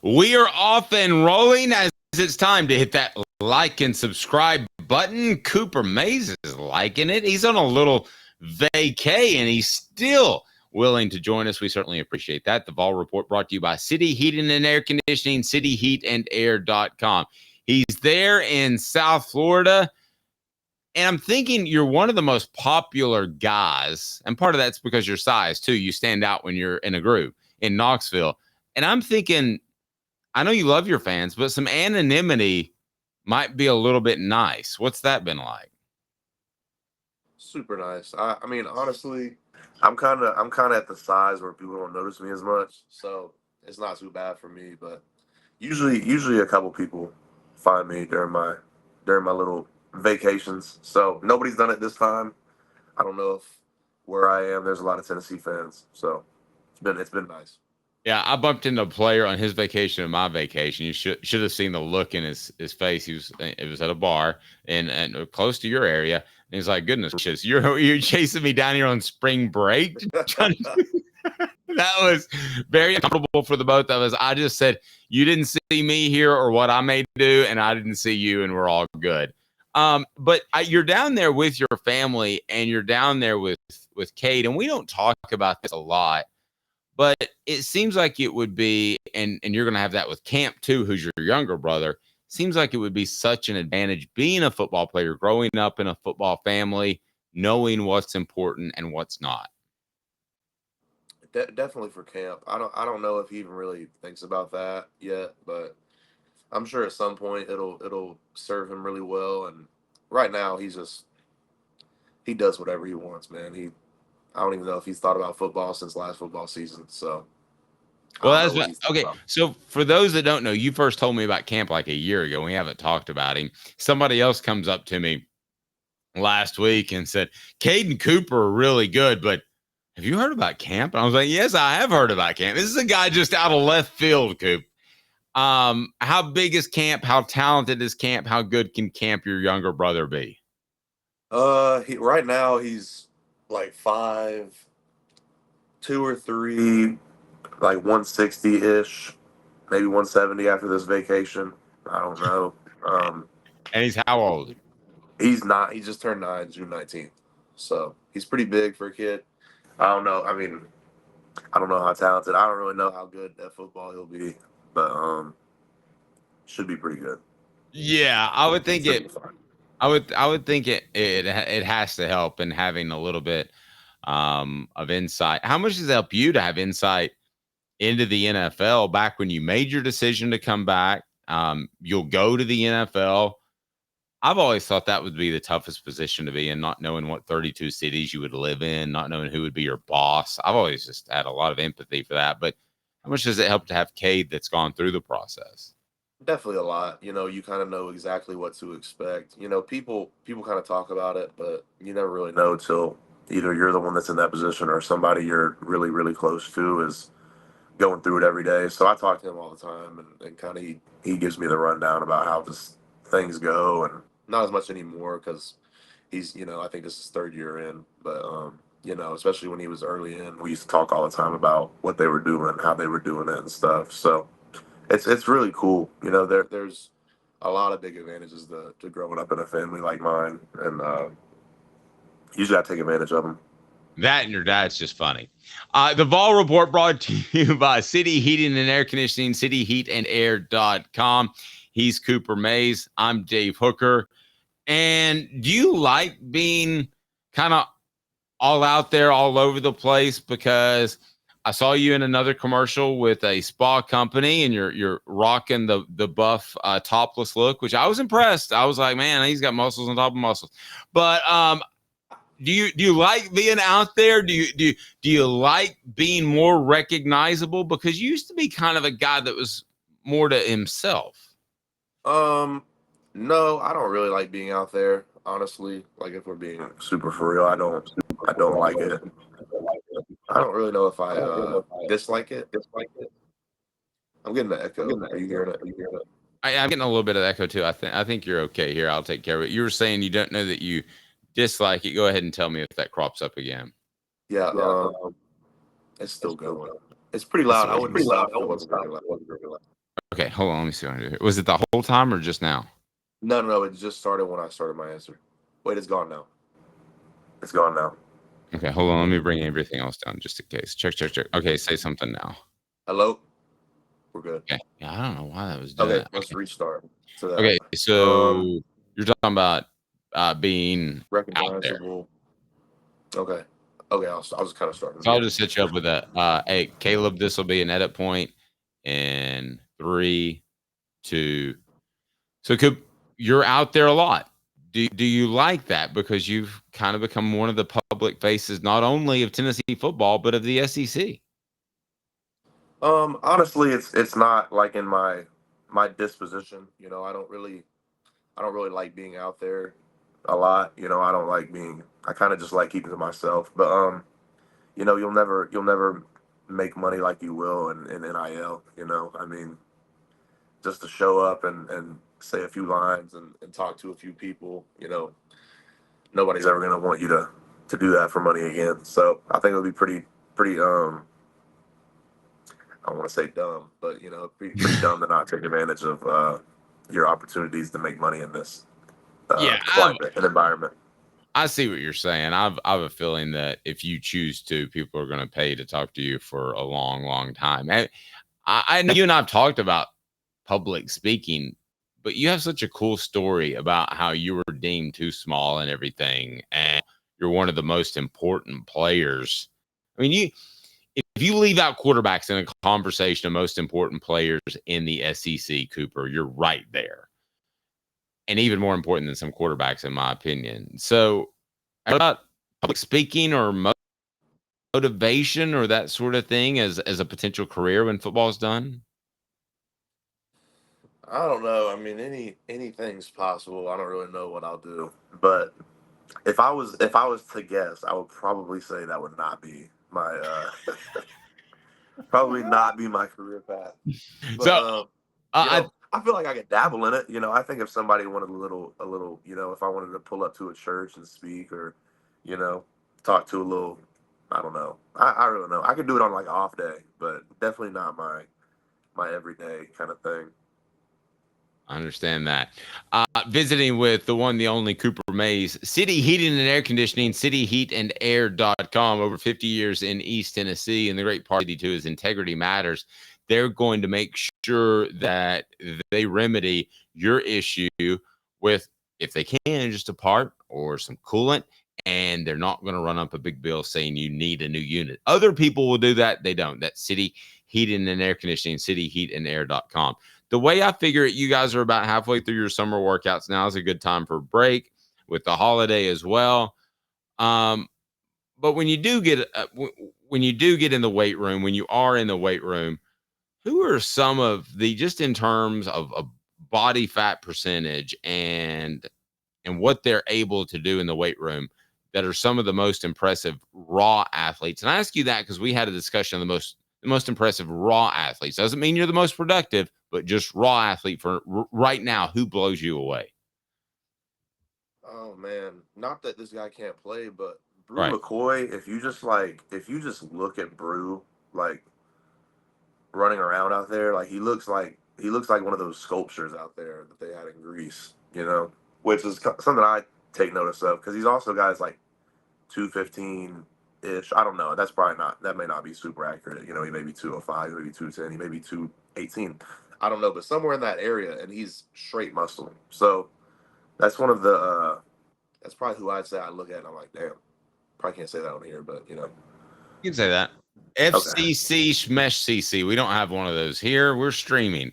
We are off and rolling as it's time to hit that like and subscribe button. Cooper Mays is liking it. He's on a little vacay and he's still willing to join us. We certainly appreciate that. The Vol Report brought to you by City Heating and Air Conditioning, cityheatandair.com. He's there in South Florida. And I'm thinking you're one of the most popular guys. And part of that's because your size, too. You stand out when you're in a group in Knoxville. And I'm thinking, I know you love your fans, but some anonymity might be a little bit nice. What's that been like? Super nice. I mean, honestly, I'm kind of at the size where people don't notice me as much, so it's not too bad for me. But usually a couple people find me during my little vacations. So nobody's done it this time. I don't know if where I am there's a lot of Tennessee fans, so it's been nice. Yeah, I bumped into a player on his vacation and my vacation. You should have seen the look in his face. It was at a bar and close to your area. And he's like, "Goodness gracious, you're chasing me down here on spring break." That was very uncomfortable for the both of us. I just said, "You didn't see me here or what I may do, and I didn't see you, and we're all good." But you're down there with your family, and you're down there with Cade, and we don't talk about this a lot. But it seems like it would be, and you're going to have that with Camp too, who's your younger brother. Seems like it would be such an advantage being a football player, growing up in a football family, knowing what's important and what's not. Definitely for camp. I don't know if he even really thinks about that yet, but I'm sure at some point it'll serve him really well. And right now he does whatever he wants, man. I don't even know if he's thought about football since last football season. So I Well, don't know what he's thinking okay. about. So for those that don't know, you first told me about Camp like a year ago. We haven't talked about him. Somebody else comes up to me last week and said, Caden Cooper are really good, but have you heard about Camp? And I was like, yes, I have heard about Camp. This is a guy just out of left field, Coop. How big is Camp? How talented is Camp? How good can Camp, your younger brother, be? Right now he's like 5'2" or 5'3", like 160 ish, maybe 170 after this vacation. I don't know. Um, And he's how old? he's not. He just turned 9, June 19th. So he's pretty big for a kid. I don't know. I mean, I don't know how talented. I don't really know how good at football he'll be, but should be pretty good. Yeah, I would think Should be it. fine. I would think it has to help in having a little bit of insight. How much does it help you to have insight into the NFL back when you made your decision to come back? You'll go to the NFL. I've always thought that would be the toughest position to be in, not knowing what 32 cities you would live in, not knowing who would be your boss. I've always just had a lot of empathy for that. But how much does it help to have Cade that's gone through the process? Definitely a lot. You kind of know exactly what to expect. People kind of talk about it, but you never really know till either you're the one that's in that position or somebody you're really, really close to is going through it every day. So I talk to him all the time, and kind of he gives me the rundown about how this things go, and not as much anymore because I think this is third year in, but especially when he was early in, we used to talk all the time about what they were doing, how they were doing it, and stuff. So it's really cool. There's a lot of big advantages to growing up in a family like mine, and you just got to take advantage of them. That and your dad's just funny. The Vol Report brought to you by City Heating and Air Conditioning, cityheatandair.com. He's Cooper Mays. I'm Dave Hooker. And do you like being kind of all out there, all over the place? Because I saw you in another commercial with a spa company, and you're rocking the buff topless look, which I was impressed. I was like, man, he's got muscles on top of muscles. But do you like being out there? Do you like being more recognizable? Because you used to be kind of a guy that was more to himself. Um, no, I don't really like being out there. Honestly, like if we're being super for real, I don't like it. I don't really know if I dislike it. I'm getting the echo. Are you hearing it? I'm getting a little bit of echo too. I think you're okay here. I'll take care of it. You were saying you don't know that you dislike it. Go ahead and tell me if that crops up again. Yeah, it's still going. It's pretty loud. I wouldn't say if it wasn't very loud. Okay, hold on. Let me see what I do here. Was it the whole time or just now? No. It just started when I started my answer. Wait, it's gone now. It's gone now. Okay, hold on. Let me bring everything else down just in case. Check. Okay, say something now. Hello? We're good. Okay. Yeah, I don't know why that was doing Okay, that. let's restart to that. Okay, so you're talking about being out there. Recognizable. Okay. Okay, I'll just kind of start from the So I'll beginning. just set you up with a hey, Caleb, this will be an edit point in 3, 2. So Coop, you're out there a lot. Do you like that? Because you've kind of become one of the public faces, not only of Tennessee football, but of the SEC. Honestly, it's not like in my disposition. I don't really like being out there a lot. I don't like being. I kind of just like keeping to myself. But you'll never make money like you will in NIL. I mean, just to show up and say a few lines and talk to a few people. Nobody's ever gonna want you to do that for money again. So I think it would be pretty I don't want to say dumb, but pretty dumb to not take advantage of your opportunities to make money in this Yeah, climate and environment. I see what you're saying. I've a feeling that if you choose to, people are going to pay to talk to you for a long, long time. I know you and I've talked about public speaking, but you have such a cool story about how you were deemed too small and everything, and you're one of the most important players. I mean, if you leave out quarterbacks in a conversation of most important players in the SEC, Cooper, you're right there, and even more important than some quarterbacks, in my opinion. So, what about public speaking or motivation or that sort of thing as a potential career when football's done? I don't know. I mean, anything's possible. I don't really know what I'll do, but if I was to guess, I would probably say that would not be my probably not be my career path. But So, I I feel like I could dabble in it. I think if somebody wanted a little, if I wanted to pull up to a church and speak, or you know, talk to a little, I don't know. I really don't know. I could do it on like off day, but definitely not my everyday kind of thing. understand that. Visiting with the one, the only Cooper Mays, City Heating and Air Conditioning, cityheatandair.com, over 50 years in East Tennessee. And the great part of it, too, is integrity matters. They're going to make sure that they remedy your issue with, if they can, just a part or some coolant. And they're not going to run up a big bill saying you need a new unit. Other people will do that. They don't. That's City Heating and Air Conditioning, cityheatandair.com. The way I figure it, you guys are about halfway through your summer workouts. Now is a good time for a break with the holiday as well. But when you do get when you do get in the weight room, when you are in the weight room, who are some of the, just in terms of body fat percentage and what they're able to do in the weight room, that are some of the most impressive raw athletes? And I ask you that because we had a discussion of the most impressive raw athletes. Doesn't mean you're the most productive, but just raw athlete for right now. Who blows you away? Oh man, not that this guy can't play, but Brew Right. McCoy. If you just look at Brew like running around out there, like he looks like one of those sculptures out there that they had in Greece. Which is something I take notice of because he's also got his like 215 ish. I don't know. That's probably not. That may not be super accurate. He may be 205, maybe 210, he may be 218. I don't know, but somewhere in that area, and he's straight muscle. So that's one of the. That's probably who I'd say I look at. And I'm like, damn. Probably can't say that on here, but. You can say that. Okay. FCC Schmesh CC. We don't have one of those here. We're streaming.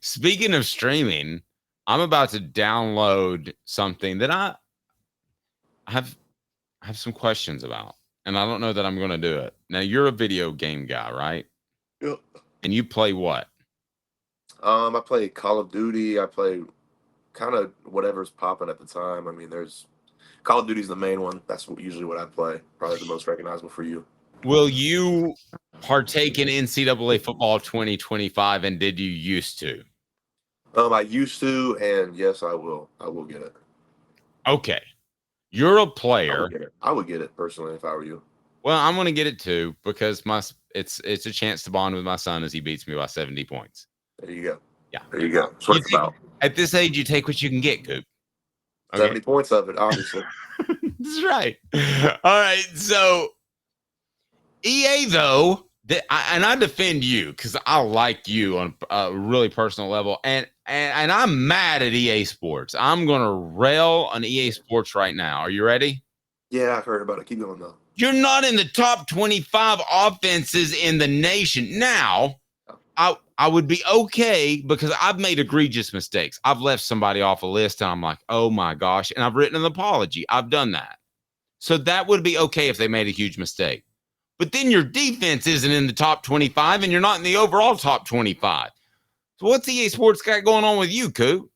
Speaking of streaming, I'm about to download something that have I have some questions about, and I don't know that I'm going to do it. Now, you're a video game guy, right? Yep. And you play what? I play Call of Duty. I play kind of whatever's popping at the time. I mean, there's Call of Duty's the main one. That's usually what I play. Probably the most recognizable for you. Will you partake in NCAA football 2025, and did you used to? I used to, and yes, I will. I will get it. Okay. You're a I player. would get it. I would get it personally if I were you. Well, I'm going to get it too because it's a chance to bond with my son as he beats me by 70 points. There you go. Yeah. There you go. That's what it's about. At this age, you take what you can get, Coop. Okay. 70 points of it, obviously. That's right. All right. So EA, though, and I defend you because I like you on a really personal level, and I'm mad at EA Sports. I'm going to rail on EA Sports right now. Are you ready? Yeah, I heard about it. Keep going, though. You're not in the top 25 offenses in the nation. Now, I would be okay because I've made egregious mistakes. I've left somebody off a list, and I'm like, oh, my gosh, and I've written an apology. I've done that. So that would be okay if they made a huge mistake. But then your defense isn't in the top 25, and you're not in the overall top 25. So what's EA Sports got going on with you, Coop?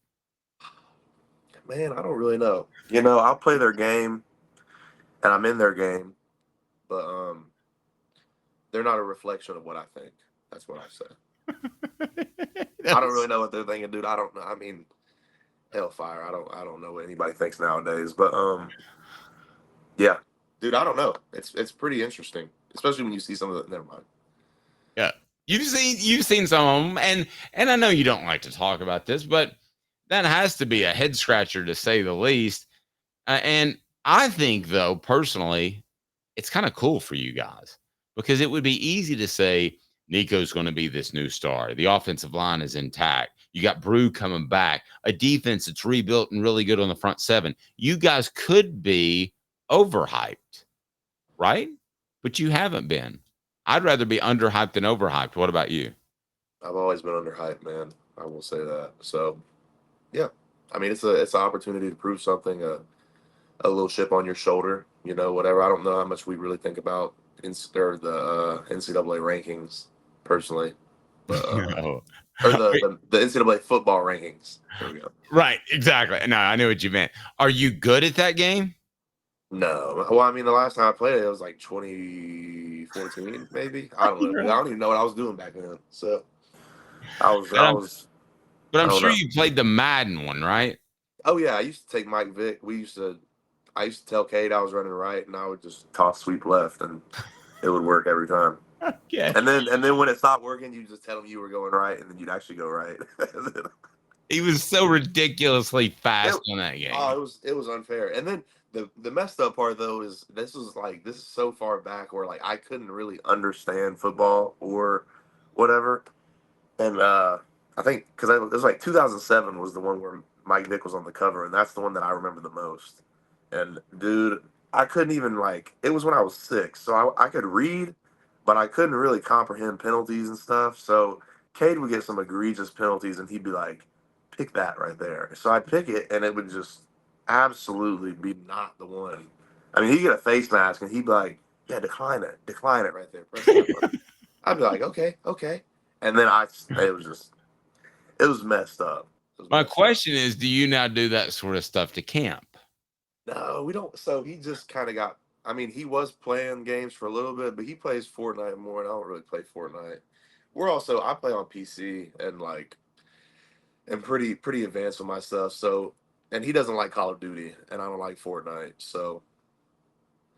Man, I don't really know. I'll play their game, and I'm in their game, but they're not a reflection of what I think. That's what I say. I don't really know what they're thinking, dude. I don't know. I mean, hellfire. I don't know what anybody thinks nowadays, but yeah, dude, I don't know. It's pretty interesting, especially when you see some of the. Never mind. Yeah, you've seen some of them, and I know you don't like to talk about this, but that has to be a head scratcher to say the least. And I think, though, personally, it's kind of cool for you guys because it would be easy to say Nico's going to be this new star. The offensive line is intact. You got Brew coming back, a defense that's rebuilt and really good on the front seven. You guys could be overhyped, right? But you haven't been. I'd rather be underhyped than overhyped. What about you? I've always been underhyped, man. I will say that. So, yeah, I mean, it's an opportunity to prove something. A little chip on your shoulder, whatever. I don't know how much we really think about the NCAA rankings personally, but No. or the NCAA football rankings. There we go. Right, exactly. No, I knew what you meant. Are you good at that game? No, well, I mean, the last time I played it was like 2014, maybe. I don't know. Dude. I don't even know what I was doing back then. So I was. But I I'm don't sure know. you played the Madden one, right? Oh yeah, I used to take Mike Vick. I used to tell Cade I was running right, and I would just toss sweep left, and it would work every time. Yeah. And then when it stopped working, you just tell him you were going right, and then you'd actually go right. He was so ridiculously fast on that game. Oh, it was unfair. And then the messed up part though is this is so far back where like I couldn't really understand football or whatever. And I think because it was like 2007 was the one where Mike Vick was on the cover, and that's the one that I remember the most. And dude, I couldn't even it was when I was 6, so I could read, but I couldn't really comprehend penalties and stuff. So Cade would get some egregious penalties, and he'd be like, "Pick that right there." So I'd pick it, and it would just absolutely be not the one. I mean, he'd get a face mask, and he'd be like, "Yeah, decline it right there." Press that button. I'd be like, "Okay, okay," and then it was messed up. My question is, do you now do that sort of stuff to camp? No, we don't. So he just kind of got. I mean, he was playing games for a little bit, but he plays Fortnite more, and I don't really play Fortnite. I play on PC and pretty advanced with my stuff. So, and he doesn't like Call of Duty, and I don't like Fortnite. So,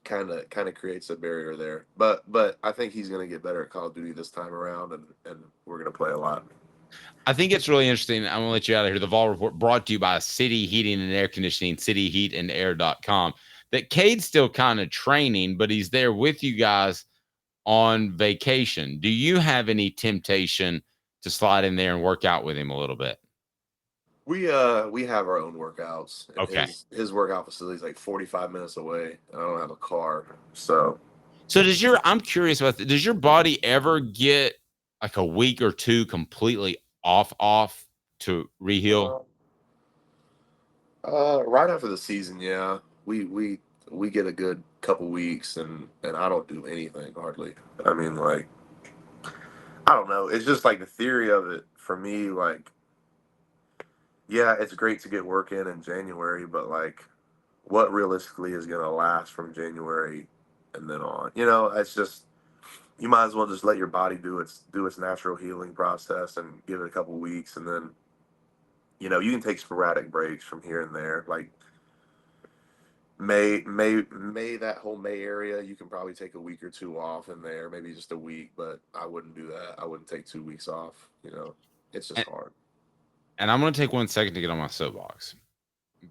kind of creates a barrier there. But I think he's gonna get better at Call of Duty this time around, and we're gonna play a lot. I think it's really interesting. I'm going to let you out of here. The Vol Report brought to you by City Heating and Air Conditioning, cityheatandair.com. That Cade's still kind of training, but he's there with you guys on vacation. Do you have any temptation to slide in there and work out with him a little bit? We have our own workouts. And Okay. His workout facility is like 45 minutes away, and I don't have a car, so. So I'm curious about does your body ever get like a week or two completely off to reheal? Right after the season, yeah, we get a good couple weeks, and I don't do anything hardly. I mean, like, I don't know. It's just like the theory of it for me. Like, yeah, it's great to get work in January, but like, what realistically is gonna last from January and then on? It's just you might as well just let your body do its natural healing process and give it a couple weeks, and then you can take sporadic breaks from here and there. Like May that whole May area, you can probably take a week or two off in there, maybe just a week, but I wouldn't do that. I wouldn't take 2 weeks off. It's just And, hard. and I'm going to take 1 second to get on my soapbox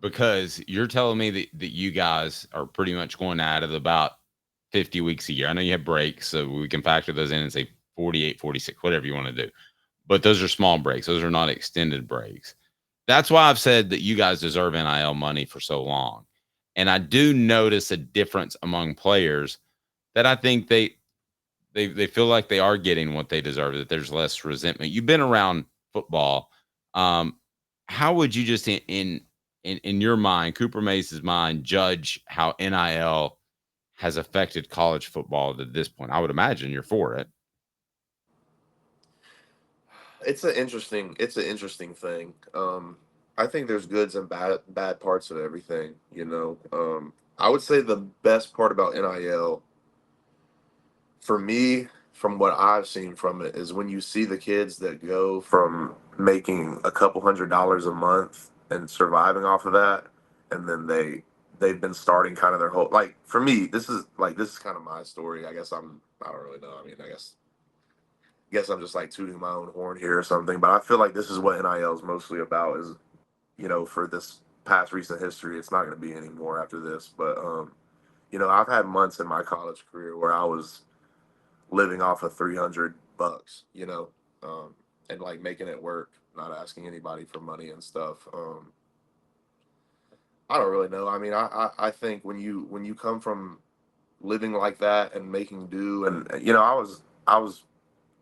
because you're telling me that you guys are pretty much going at it about 50 weeks a year. I know you have breaks, so we can factor those in and say 48, 46, whatever you want to do. But those are small breaks. Those are not extended breaks. That's why I've said that you guys deserve NIL money for so long. And I do notice a difference among players that I think they feel like they are getting what they deserve, that there's less resentment. You've been around football. Um, how would you just in your mind, Cooper Mace's mind, judge how NIL has affected college football at this point? I would imagine you're for it. It's an interesting thing. I think there's goods and bad parts of everything. I would say the best part about NIL for me, from what I've seen from it, is when you see the kids that go from making a couple $100s a month and surviving off of that, and then they've been starting kind of their whole, like, for me, this is kind of my story. I don't really know. I mean, I guess I'm just like tooting my own horn here or something, but I feel like this is what NIL is mostly about. Is for this past recent history, it's not going to be anymore after this. But I've had months in my college career where I was living off of $300, and like making it work, not asking anybody for money and stuff. I don't really know. I mean, I think when you come from living like that and making do, and I was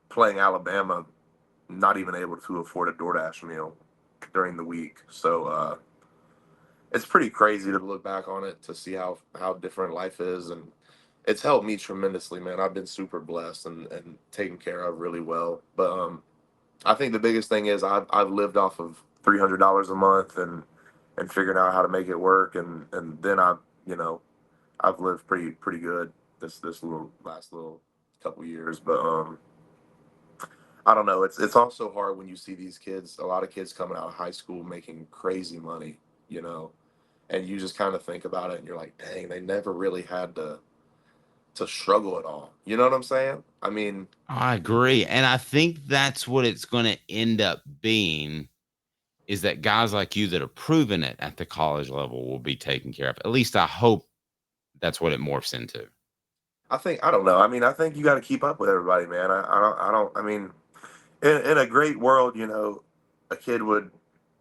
playing Alabama, not even able to afford a DoorDash meal during the week. So it's pretty crazy to look back on it to see how different life is, and it's helped me tremendously, man. I've been super blessed and taken care of really well. But I think the biggest thing is I've lived off of $300 a month and figuring out how to make it work, and then I've lived pretty good this last little couple years. But I don't know. It's also hard when you see these kids, a lot of kids coming out of high school making crazy money, you know, and you just kind of think about it and you're like, dang, they never really had to struggle at all. You know what I'm saying? I mean, I agree. And I think that's what it's going to end up being is that guys like you that are proving it at the college level will be taken care of. At least I hope that's what it morphs into. I don't know. I mean, I think you got to keep up with everybody, man. I mean, in a great world, a kid would.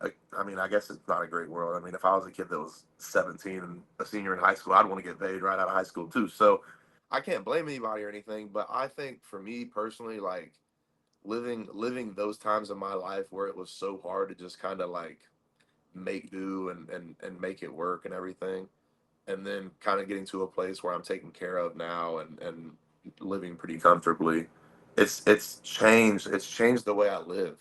I mean, I guess it's not a great world. I mean, if I was a kid that was 17 and a senior in high school, I'd want to get paid right out of high school too. So I can't blame anybody or anything, but I think for me personally, like living those times in my life where it was so hard to just kind of like make do and make it work and everything, and then kind of getting to a place where I'm taken care of now and living pretty comfortably. It's changed the way I live.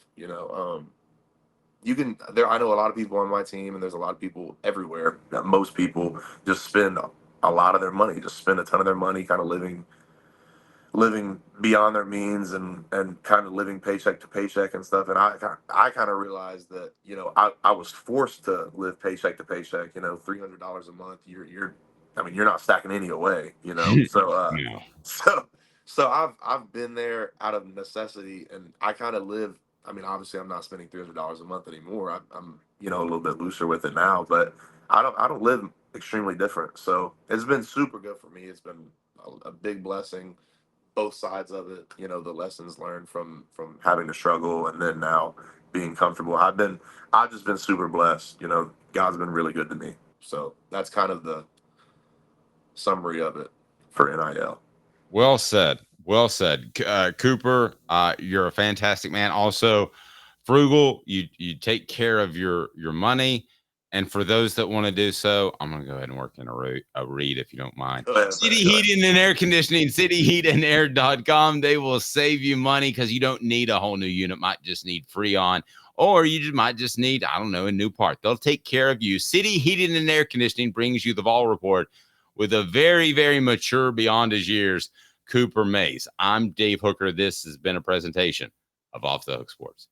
You can there. I know a lot of people on my team, and there's a lot of people everywhere. That most people just spend a lot of their money, just spend a ton of their money, kind of living beyond their means and kind of living paycheck to paycheck and stuff. And I kind of realized that I was forced to live paycheck to paycheck. $300 a month. I mean, you're not stacking any away. So No. so so I've been there out of necessity, and I kind of live. I mean, obviously, I'm not spending $300 a month anymore. I'm a little bit looser with it now, but I don't live extremely different. So it's been super good for me. It's been a big blessing, both sides of it. The lessons learned from having to struggle, and then now being comfortable. I've just been super blessed. God's been really good to me. So that's kind of the summary of it for NIL. Well said. Well said. Cooper, you're a fantastic man. Also, frugal. You take care of your money. And for those that want to do so, I'm going to go ahead and work in a read if you don't mind. Go ahead, City man. Go ahead. Heating and Air Conditioning, cityheatandair.com. They will save you money because you don't need a whole new unit. Might just need Freon, or might just need, I don't know, a new part. They'll take care of you. City Heating and Air Conditioning brings you the Vol Report with a very, very mature beyond his years, Cooper Mace. I'm Dave Hooker. This has been a presentation of Off the Hook Sports.